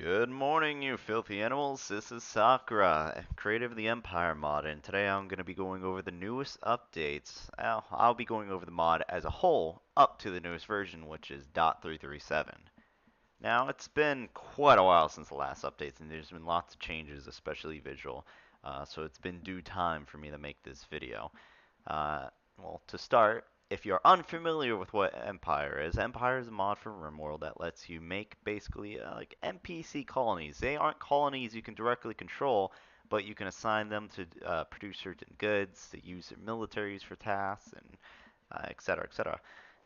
Good morning, you filthy animals. This is Sakura, creator of the Empire mod, and today I'm going to be going over the newest updates. I'll be going over the mod as a whole up to the newest version, which is .337. Now, it's been quite a while since the last updates, and there's been lots of changes, especially visual, so it's been due time for me to make this video. Uh, well, to start, if you're unfamiliar with what Empire is a mod for Rimworld that lets you make basically like NPC colonies. They aren't colonies you can directly control, but you can assign them to produce certain goods, to use their militaries for tasks, and etc. etc.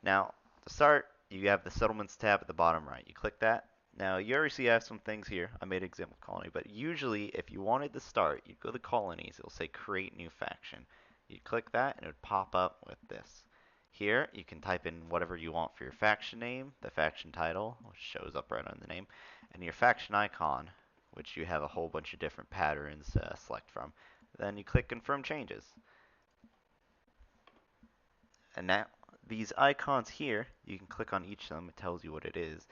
Now, to start, you have the Settlements tab at the bottom right. You click that. Now, you already see I have some things here. I made an example colony, but usually if you wanted to start, you go to colonies. It'll say create new faction. You click that and it would pop up with this. Here, you can type in whatever you want for your faction name, the faction title, which shows up right on the name, and your faction icon, which you have a whole bunch of different patterns to select from. Then you click confirm changes. And now, these icons here, you can click on each of them. It tells you what it is.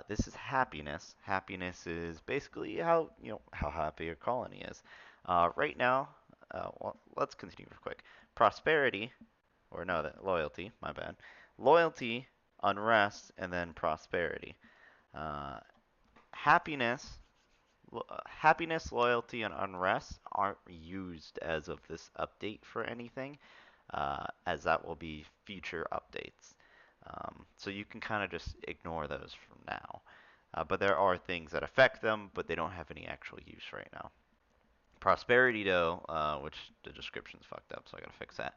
This is happiness. Happiness is basically how happy your colony is. Right now, well, let's continue real quick. Prosperity, or no, that loyalty. My bad. Loyalty, unrest, and then prosperity. Uh, happiness, happiness, loyalty, and unrest aren't used as of this update for anything, as that will be future updates. So you can kind of just ignore those from now. But there are things that affect them, but they don't have any actual use right now. Prosperity, though, which the description's fucked up, so I gotta fix that.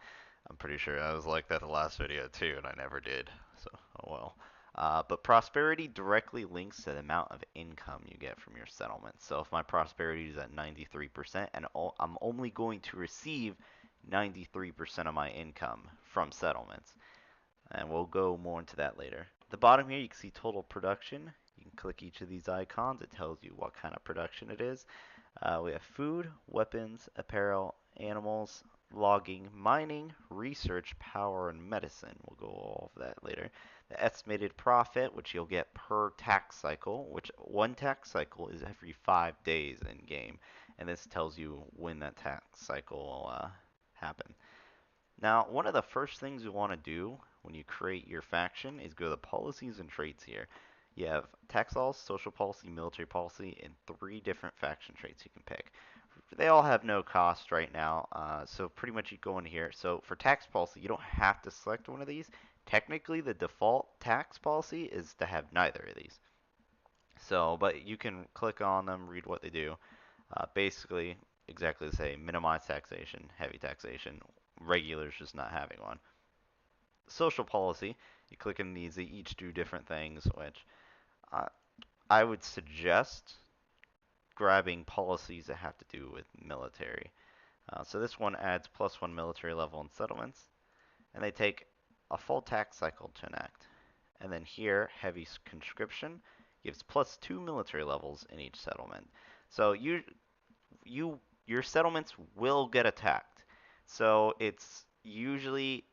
I'm pretty sure I was like that the last video too, and I never did. So, oh well. But prosperity directly links to the amount of income you get from your settlement. So if my prosperity is at 93% and I'm only going to receive 93% of my income from settlements, and we'll go more into that later. At the bottom here, you can see total production. You can click each of these icons. It tells you what kind of production it is. We have food, weapons, apparel, animals, logging, mining, research, power, and medicine. We'll go all of that later. The estimated profit, which you'll get per tax cycle, which one tax cycle is every 5 days in game, and this tells you when that tax cycle will happen. Now, one of the first things you want to do when you create your faction is go to policies and traits here. You have tax laws, social policy, military policy, and 3 different faction traits you can pick. They all have no cost right now, so pretty much you go in here. So for tax policy, you don't have to select one of these. Technically, the default tax policy is to have neither of these. So, but you can click on them, read what they do. Basically, exactly the same. Minimize taxation, heavy taxation. Regulars just not having one. Social policy, you click in these, they each do different things, which uh, I would suggest grabbing policies that have to do with military. So this one adds +1 military level in settlements, and they take a full tax cycle to enact. And then here, heavy conscription gives +2 military levels in each settlement. So your settlements will get attacked. So it's usually,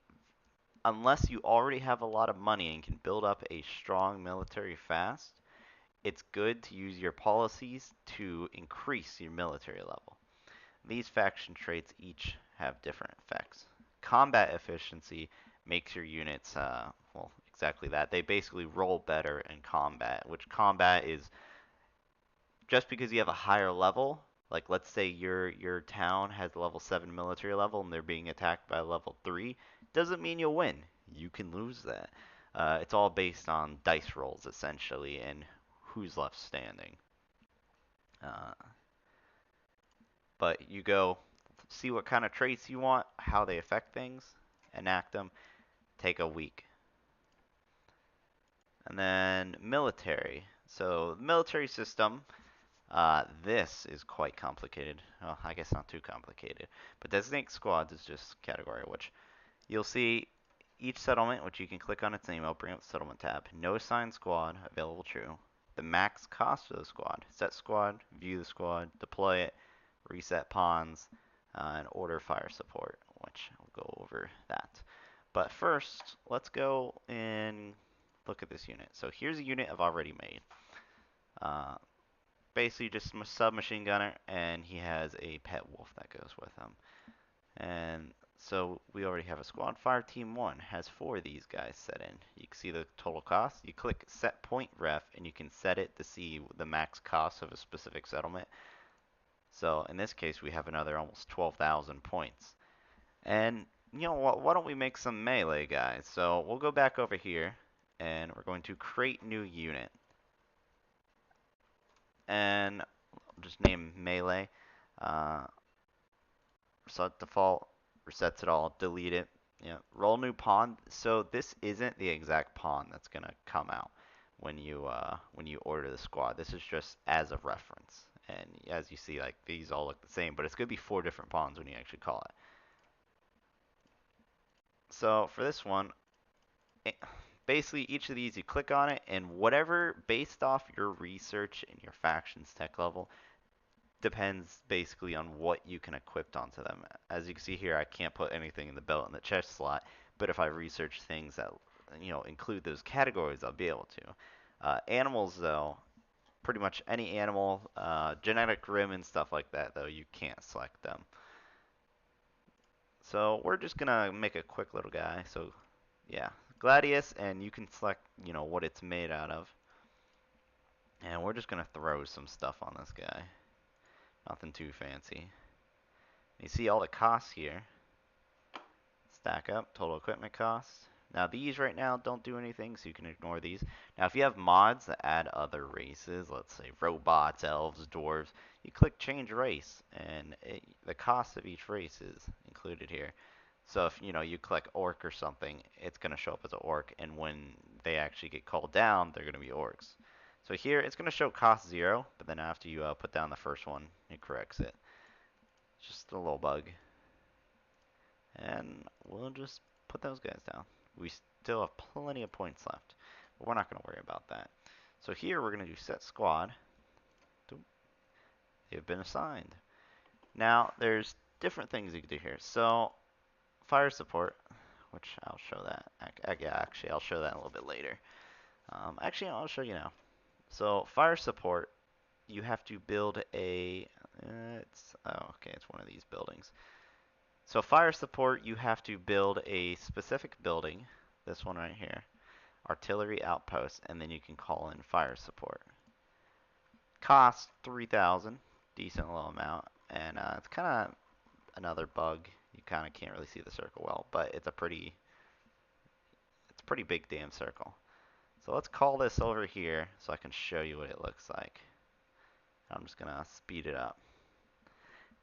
unless you already have a lot of money and can build up a strong military fast, it's good to use your policies to increase your military level. These faction traits each have different effects. Combat efficiency makes your units, well, exactly that. They basically roll better in combat, which combat is just because you have a higher level. Like, let's say your town has a level 7 military level and they're being attacked by level 3, doesn't mean you'll win. You can lose that. It's all based on dice rolls, essentially, and who's left standing. Uh, but you go see what kind of traits you want, how they affect things, enact them, take a week. And then military. So the military system, this is quite complicated. Well, I guess not too complicated. But designate squads is just category, which you'll see each settlement, which you can click on its name. I'll bring up the settlement tab. No assigned squad, available true. The max cost of the squad. Set squad, view the squad, deploy it, reset pawns, and order fire support, which I'll go over that. But first, let's go and look at this unit. So here's a unit I've already made. Uh, basically just a submachine gunner, and he has a pet wolf that goes with him. And so we already have a squad. Fire Team 1 has 4 of these guys set in. You can see the total cost. You click Set Point Ref, and you can set it to see the max cost of a specific settlement. So in this case, we have another almost 12,000 points. And you know what? Why don't we make some melee guys? So we'll go back over here, and we're going to create new unit. And I'll just name melee. Uh, Set default, resets it all, delete it. Yeah, roll new pawn. So this isn't the exact pawn that's gonna come out when you order the squad. This is just as a reference. And as you see, like these all look the same, but it's gonna be 4 different pawns when you actually call it. So for this one, basically each of these you click on it, and whatever based off your research and your factions tech level, depends basically on what you can equip onto them. As you can see here, I can't put anything in the belt and the chest slot, but if I research things that include those categories, I'll be able to. Animals, though, pretty much any animal, genetic rim and stuff like that, though, you can't select them. So we're just gonna make a quick little guy. So yeah, Gladius, and you can select what it's made out of. And we're just gonna throw some stuff on this guy. Nothing too fancy. You see all the costs here. Stack up, total equipment cost. Now these right now don't do anything, so you can ignore these. Now if you have mods that add other races, let's say robots, elves, dwarves, you click change race, and the cost of each race is included here. So if you click orc or something, it's going to show up as an orc, and when they actually get called down, they're going to be orcs. So here it's going to show cost 0, but then after you put down the first one, it corrects it. Just a little bug. And we'll just put those guys down. We still have plenty of points left, but we're not going to worry about that. So here we're going to do set squad. They've been assigned. Now there's different things you can do here. So fire support, which I'll show that. Yeah, actually I'll show that a little bit later. Actually, I'll show you now. So fire support, you have to build a. It's one of these buildings. So fire support, you have to build a specific building, this one right here, artillery outpost, and then you can call in fire support. Cost 3,000, decent little amount, and it's kind of another bug. You kind of can't really see the circle well, but it's a pretty big damn circle. So let's call this over here so I can show you what it looks like. I'm just gonna speed it up.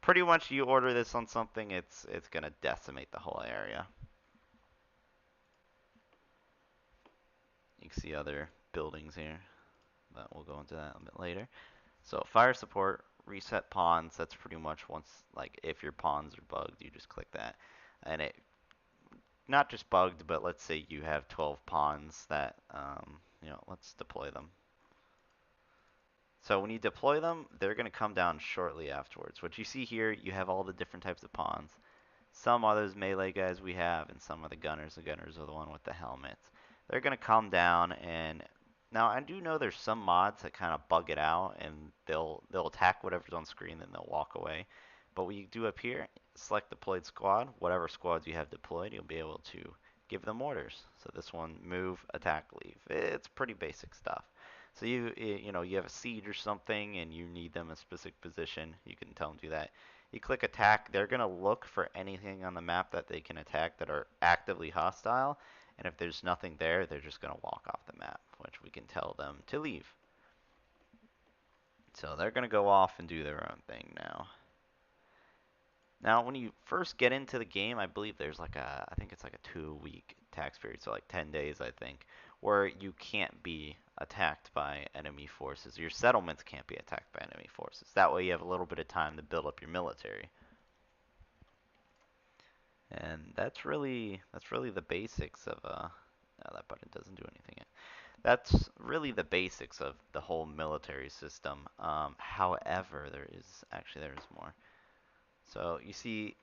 Pretty much you order this on something, it's gonna decimate the whole area. You can see other buildings here, but we'll go into that a bit later. So fire support, reset pawns, that's pretty much once, like if your pawns are bugged, you just click that. And it, not just bugged, but let's say you have 12 pawns that, let's deploy them. So when you deploy them, they're going to come down shortly afterwards. What you see here, you have all the different types of pawns. Some are those melee guys we have, and some are the gunners. The gunners are the one with the helmets. They're going to come down, and now I do know there's some mods that kind of bug it out, and they'll attack whatever's on screen, then they'll walk away. But what you do up here, select deployed squad. Whatever squads you have deployed, you'll be able to give them orders. So this one, move, attack, leave. It's pretty basic stuff. So you have a siege or something, and you need them in a specific position. You can tell them to do that. You click attack, they're going to look for anything on the map that they can attack that are actively hostile, and if there's nothing there, they're just going to walk off the map, which we can tell them to leave. So they're going to go off and do their own thing now. Now, when you first get into the game, I believe there's I think it's like a 2-week tax period, so like 10 days, I think, where you can't be attacked by enemy forces. Your settlements can't be attacked by enemy forces. That way you have a little bit of time to build up your military. And that's really the basics of no, that button doesn't do anything yet. That's really the basics of the whole military system. However, there is more. So you see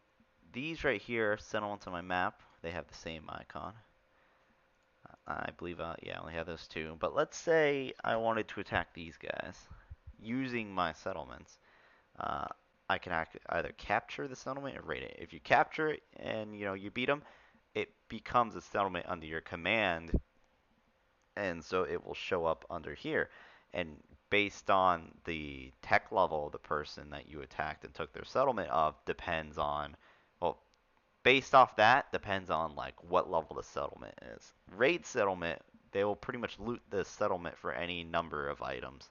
these right here, settlements on my map, they have the same icon. I believe, yeah, I only have those two. But let's say I wanted to attack these guys. using my settlements, uh, I can either capture the settlement or raid it. If you capture it and you beat them, it becomes a settlement under your command, and so it will show up under here. And based on the tech level of the person that you attacked and took their settlement of, depends on, well, based off that depends on like what level the settlement is. Raid settlement, they will pretty much loot the settlement for any number of items.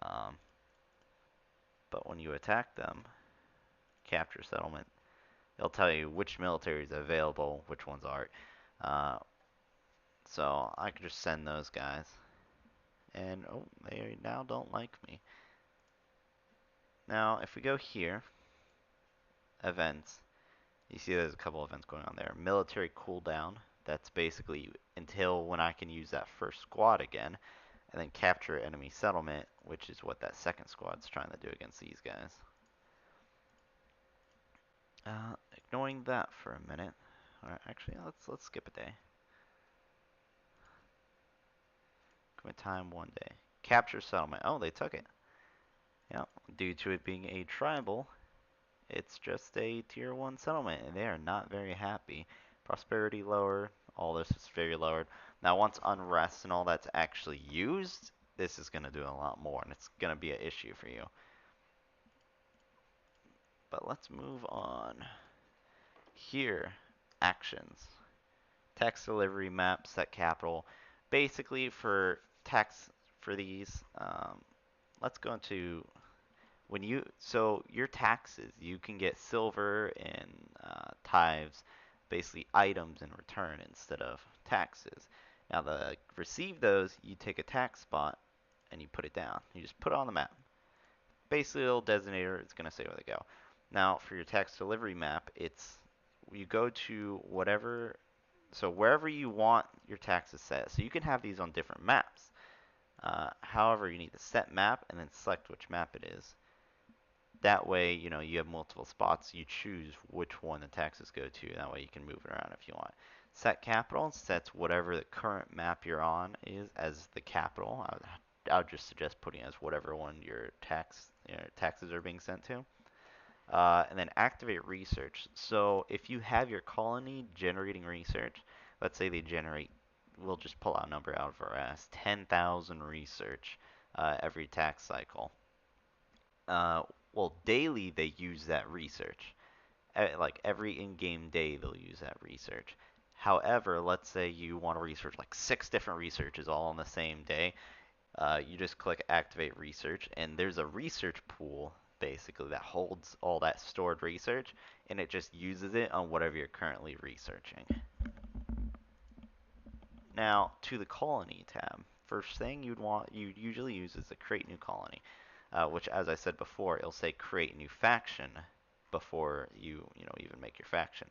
Um, but when you attack them, capture settlement, it'll tell you which military is available, which ones aren't. Uh, so I can just send those guys. And oh, they now don't like me. Now, if we go here, events, you see there's a couple events going on there. Military cooldown, that's basically until when I can use that first squad again. And then capture enemy settlement, which is what that second squad's trying to do against these guys. Ignoring that for a minute. Alright, actually, let's skip a day. Commit time 1 day. Capture settlement. Oh, they took it. Yeah, due to it being a tribal, it's just a tier 1 settlement, and they are not very happy. Prosperity lower, all this is very lowered. Now, once unrest and all that's actually used, this is going to do a lot more, and it's going to be an issue for you. But let's move on. Here, actions. Text delivery map, set capital. Basically, for text for these, let's go into so your taxes, you can get silver and tithes, basically items in return instead of taxes. Now to receive those, you take a tax spot and you put it down. You just put it on the map. Basically, a little designator, it's going to say where they go. Now for your tax delivery map, you go to wherever you want your taxes set. So you can have these on different maps. However, you need to set map and then select which map it is. That way, you have multiple spots. You choose which one the taxes go to. That way you can move it around if you want. Set capital sets whatever the current map you're on is as the capital. I would just suggest putting as whatever one your taxes are being sent to. And then activate research. So if you have your colony generating research, let's say we'll just pull out a number out of our ass, 10,000 research every tax cycle. Well, daily they use that research. Like every in-game day they'll use that research. However, let's say you want to research like 6 different researches all on the same day. You just click activate research, and there's a research pool basically that holds all that stored research, and it just uses it on whatever you're currently researching. Now to the colony tab. First thing you'd usually use is to create new colony, which, as I said before, it'll say create new faction before you even make your faction.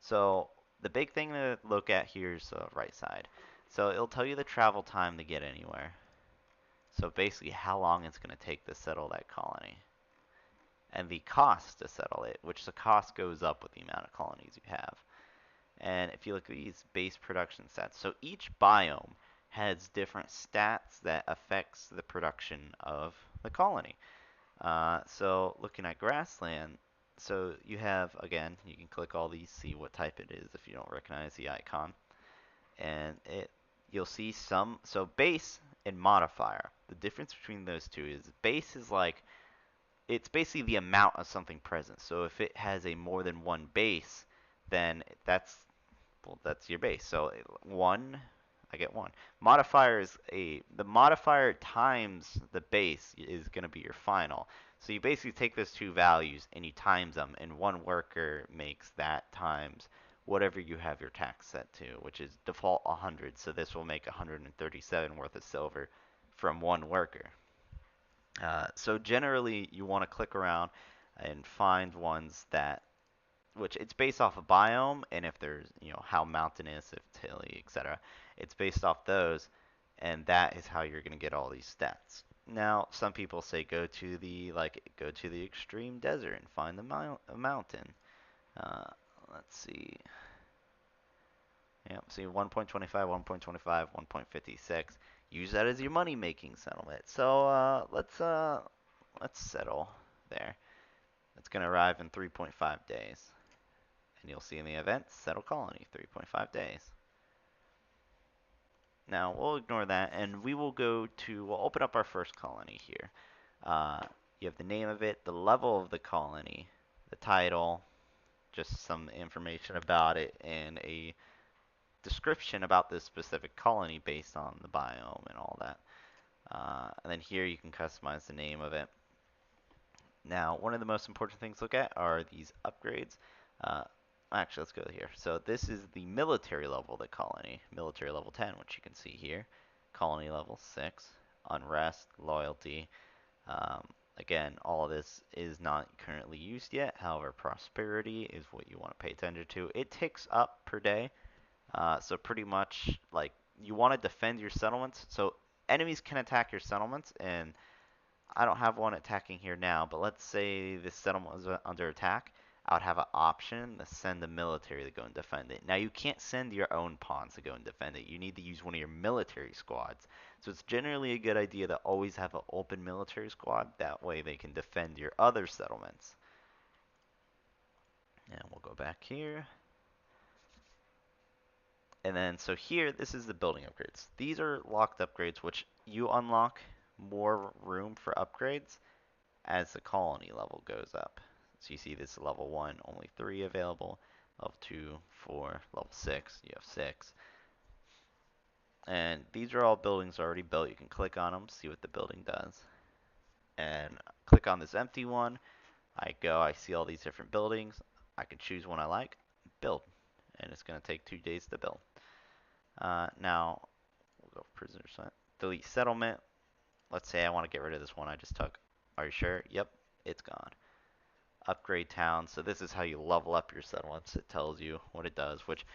So the big thing to look at here is the right side. So it'll tell you the travel time to get anywhere. So basically how long it's going to take to settle that colony. And the cost to settle it, which the cost goes up with the amount of colonies you have. And if you look at these base production stats, so each biome has different stats that affects the production of the colony. So looking at grassland, so you have, again, you can click all these, see what type it is if you don't recognize the icon. And you'll see so base and modifier. The difference between those two is base is like, it's basically the amount of something present. So if it has a more than one base, then that's your base. So I get 1. Modifier is the modifier times the base is going to be your final. So you basically take those two values and you times them, and one worker makes that times whatever you have your tax set to, which is default 100. So this will make 137 worth of silver from one worker. So generally, you want to click around and find ones which it's based off a biome, and if there's, how mountainous, if hilly, etc. It's based off those, and that is how you're going to get all these stats. Now, some people say go to the extreme desert and find a mountain. Uh, let's see. Yep, see 1.25, 1.25, 1.56. use that as your money-making settlement. So let's settle there. It's going to arrive in 3.5 days. And you'll see in the event, settle colony, 3.5 days. Now, we'll ignore that, and we will we'll open up our first colony here. You have the name of it, the level of the colony, the title, just some information about it, and a description about this specific colony based on the biome and all that. And then here you can customize the name of it. Now, one of the most important things to look at are these upgrades. Uh, Actually, let's go here. So this is the military level of the colony. Military level 10, which you can see here. Colony level 6. Unrest, loyalty. Again, all of this is not currently used yet. However, prosperity is what you want to pay attention to. It ticks up per day. So pretty much, like, you want to defend your settlements. So enemies can attack your settlements, and I don't have one attacking here now, but let's say this settlement was under attack. I would have an option to send the military to go and defend it. Now, you can't send your own pawns to go and defend it. You need to use one of your military squads. So it's generally a good idea to always have an open military squad. That way they can defend your other settlements. And we'll go back here. And then, so here, this is the building upgrades. These are locked upgrades, which you unlock more room for upgrades as the colony level goes up. So you see this level 1, only 3 available. Level 2, 4, level 6, you have 6. And these are all buildings already built. You can click on them, see what the building does. And click on this empty one. I see all these different buildings. I can choose one I like, build. And it's going to take 2 days to build. Now, we'll go prisoner site. Delete settlement. Let's say I want to get rid of this one I just took. Are you sure? Yep, it's gone. Upgrade town. So this is how you level up your settlements. It tells you what it does, which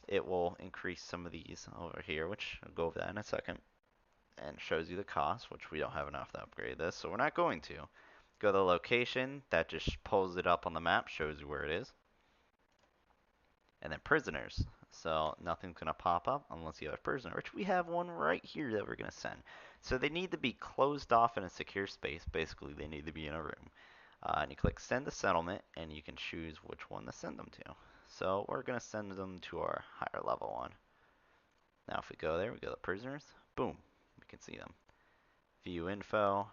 it will increase some of these over here, which I'll go over that in a second. And shows you the cost, which we don't have enough to upgrade this, so we're not going to. Go to the location. That just pulls it up on the map, shows you where it is. And then prisoners. So nothing's going to pop up unless you have a prisoner, which we have one right here that we're going to send. So they need to be closed off in a secure space. Basically, they need to be in a room. And you click send to settlement, and you can choose which one to send them to. So we're going to send them to our higher level one. Now if we go there, we go to prisoners. Boom, we can see them. View info,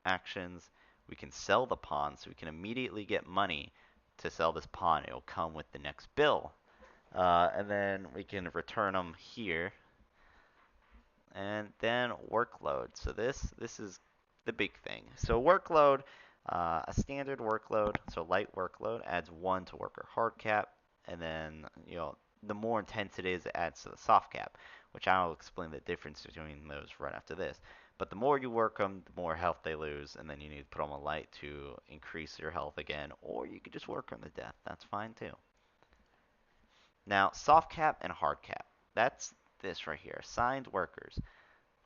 actions. We can sell the pawn, so we can immediately get money to sell this pawn. It'll come with the next bill. And then we can return them here. And then workload. So this is the big thing. So workload, a standard workload, so light workload adds 1 to worker hard cap, and then the more intense it is, it adds to the soft cap, which I'll explain the difference between those right after this. But the more you work them, the more health they lose, and then you need to put them on light to increase your health again, or you could just work them to death. That's fine too. Now, soft cap and hard cap. That's this right here, assigned workers.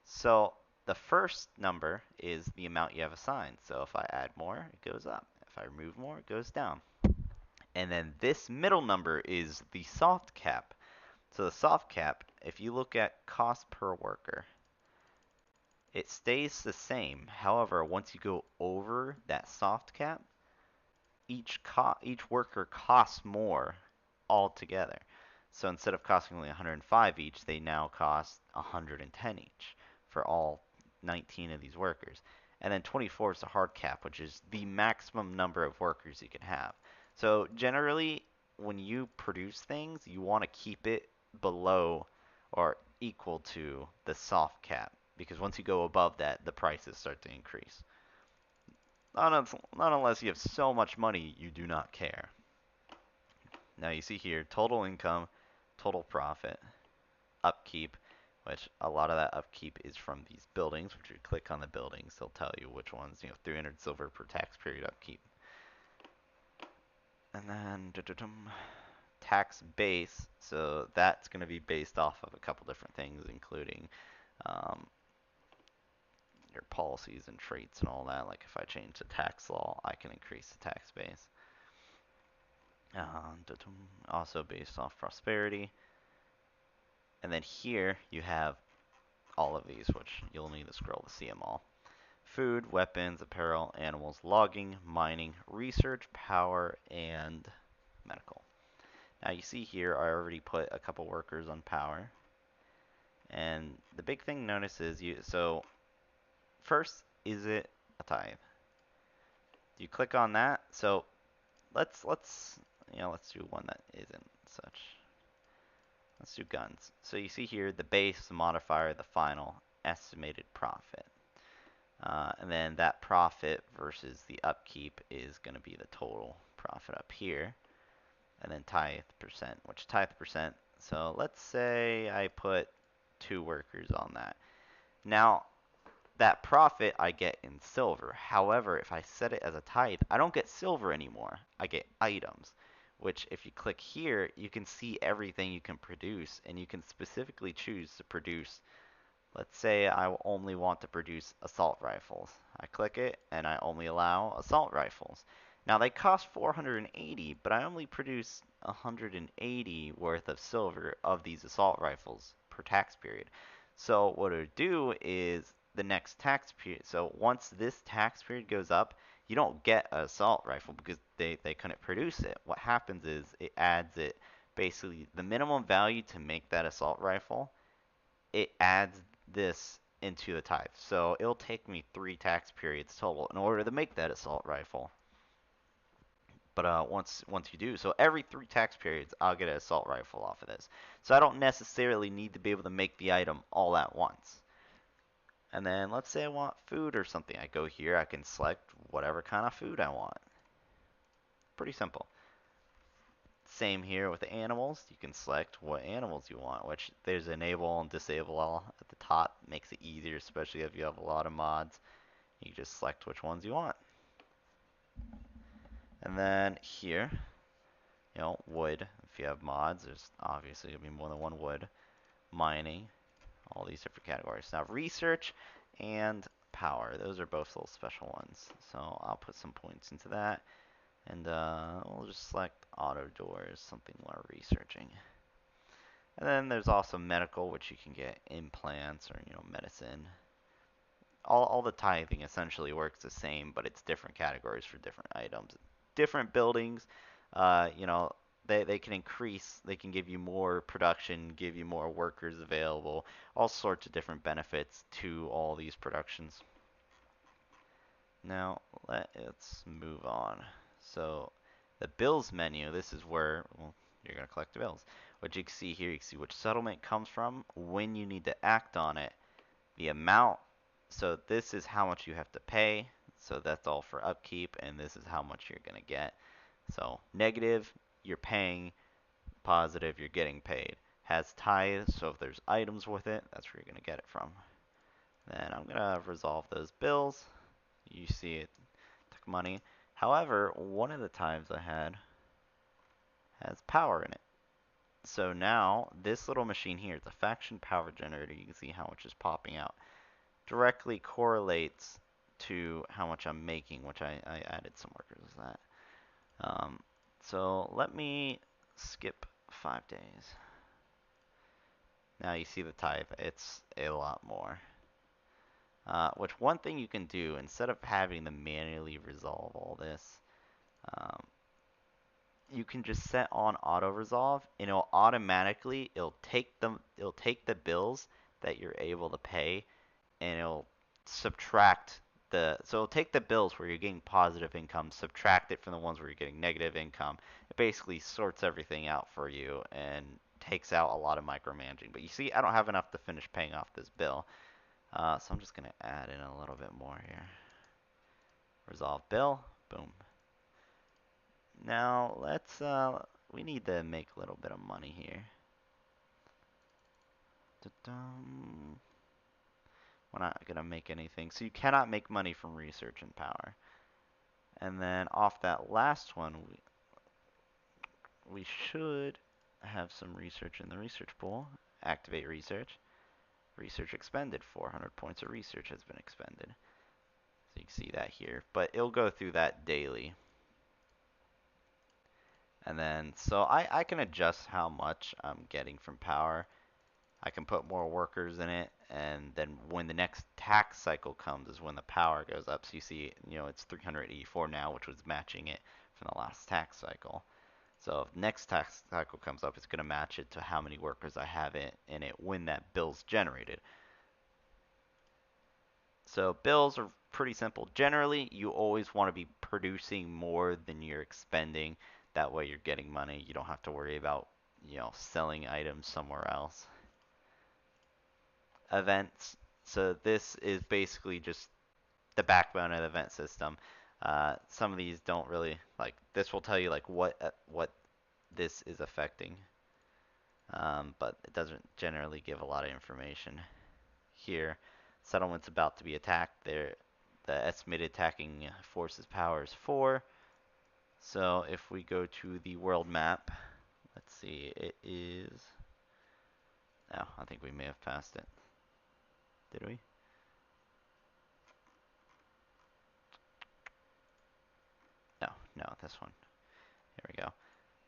So the first number is the amount you have assigned. So if I add more, it goes up. If I remove more, it goes down. And then this middle number is the soft cap. So the soft cap, if you look at cost per worker, it stays the same. However, once you go over that soft cap, each worker costs more altogether. So instead of costing only 105 each, they now cost 110 each for all 19 of these workers. And then 24 is the hard cap, which is the maximum number of workers you can have. So generally, when you produce things, you want to keep it below or equal to the soft cap, because once you go above that, the prices start to increase. Not unless you have so much money you do not care. Now you see here, total income, total profit, upkeep, which a lot of that upkeep is from these buildings, which you click on the buildings, they'll tell you which ones, 300 silver per tax period upkeep. And then tax base, so that's going to be based off of a couple different things, including your policies and traits and all that. Like if I change the tax law, I can increase the tax base. Also based off prosperity. And then here you have all of these, which you'll need to scroll to see them all. Food, weapons, apparel, animals, logging, mining, research, power, and medical. Now you see here I already put a couple workers on power. And the big thing notice is so first, is it a tithe? You click on that. So let's let's do one that isn't such. Let's do guns. So you see here the base, the modifier, the final, estimated profit. And then that profit versus the upkeep is going to be the total profit up here. And then tithe percent, which tithe percent. So let's say I put 2 workers on that. Now, that profit I get in silver. However, if I set it as a tithe, I don't get silver anymore. I get items, which if you click here, you can see everything you can produce, and you can specifically choose to produce. Let's say I only want to produce assault rifles. I click it, and I only allow assault rifles. Now they cost 480, but I only produce 180 worth of silver of these assault rifles per tax period. So what it would do is the next tax period. So once this tax period goes up, you don't get an assault rifle because they couldn't produce it. What happens is it adds it basically the minimum value to make that assault rifle. It adds this into the tithe. So it'll take me 3 tax periods total in order to make that assault rifle. But once you do, so every 3 tax periods, I'll get an assault rifle off of this. So I don't necessarily need to be able to make the item all at once. And then let's say I want food or something. I go here, I can select whatever kind of food I want. Pretty simple. Same here with the animals. You can select what animals you want, which there's enable and disable all at the top. Makes it easier, especially if you have a lot of mods. You just select which ones you want. And then here, wood. If you have mods, there's obviously going to be more than one wood. Mining, all these different categories. Now research and power. Those are both little special ones. So I'll put some points into that. And we'll just select auto doors, something we're researching. And then there's also medical, which you can get implants or medicine. All the tithing essentially works the same, but it's different categories for different items. Different buildings, they can increase, they can give you more production, give you more workers available, all sorts of different benefits to all these productions. Now, let's move on. So, the bills menu, this is where you're going to collect the bills. What you can see here, you can see which settlement comes from, when you need to act on it, the amount. So this is how much you have to pay. So that's all for upkeep, and this is how much you're going to get. So negative, you're paying. Positive, you're getting paid. Has tithes, so if there's items with it, that's where you're going to get it from. Then I'm going to resolve those bills. You see it took money. However, one of the times I had has power in it. So now this little machine here, the faction power generator, you can see how much is popping out. Directly correlates to how much I'm making, which I added some workers with that. So let me skip 5 days. Now you see the tithe, it's a lot more. Which one thing you can do, instead of having to manually resolve all this, you can just set on auto resolve, and it'll take the bills that you're able to pay, and it'll subtract so it'll take the bills where you're getting positive income, subtract it from the ones where you're getting negative income. It basically sorts everything out for you and takes out a lot of micromanaging. But you see, I don't have enough to finish paying off this bill. So I'm just going to add in a little bit more here. Resolve bill. Boom. Now we need to make a little bit of money here. We're not going to make anything. So you cannot make money from research and power. And then off that last one, we should have some research in the research pool. Activate research. Research expended. 400 points of research has been expended. So you can see that here. But it'll go through that daily. And then, so I can adjust how much I'm getting from power. I can put more workers in it, and then when the next tax cycle comes is when the power goes up. So you see, it's 384 now, which was matching it from the last tax cycle. So if next tax cycle comes up, it's going to match it to how many workers I have in it when that bill's generated. So bills are pretty simple. Generally, you always want to be producing more than you're expending. That way you're getting money. You don't have to worry about, selling items somewhere else. Events. So this is basically just the backbone of the event system. Some of these don't really like. This will tell you like what this is affecting, but it doesn't generally give a lot of information here. Settlement's about to be attacked. The estimated attacking force's power is 4. So if we go to the world map, let's see, it is. Oh, I think we may have passed it. Did we? No, no, this one. Here we go.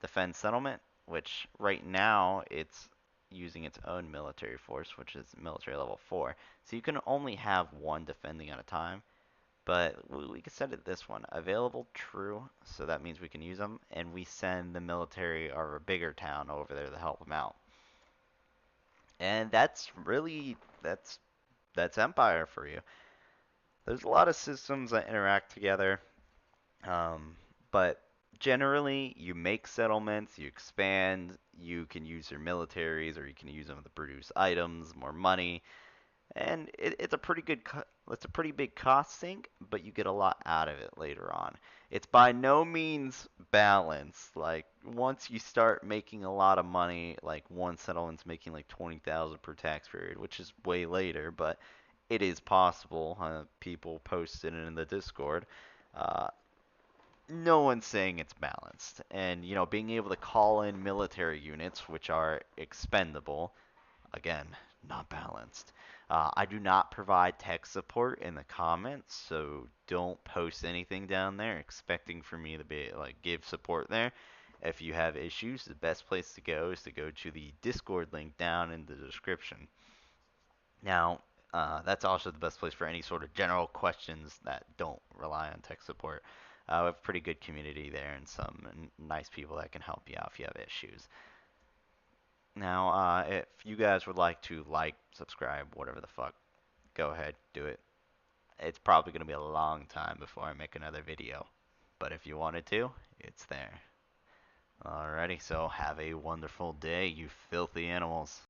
Defend settlement, which right now it's using its own military force, which is military level 4. So you can only have one defending at a time. But we can set it this one, available true, so that means we can use them, and we send the military or a bigger town over there to help them out. And that's Empire for you. There's a lot of systems that interact together, but generally you make settlements, you expand, you can use your militaries, or you can use them to produce items, more money. And it's a pretty big cost sink, but you get a lot out of it later on. It's by no means balanced. Like once you start making a lot of money, like one settlement's making like 20,000 per tax period, which is way later, but it is possible. People posted it in the Discord. Uh, no one's saying it's balanced, and being able to call in military units, which are expendable, again, not balanced. I do not provide tech support in the comments, so don't post anything down there expecting for me to be like give support there. If you have issues, the best place to go is to go to the Discord link down in the description. Now, that's also the best place for any sort of general questions that don't rely on tech support. We have a pretty good community there and some nice people that can help you out if you have issues. Now, if you guys would like to like, subscribe, whatever the fuck, go ahead, do it. It's probably going to be a long time before I make another video. But if you wanted to, it's there. Alrighty, so have a wonderful day, you filthy animals.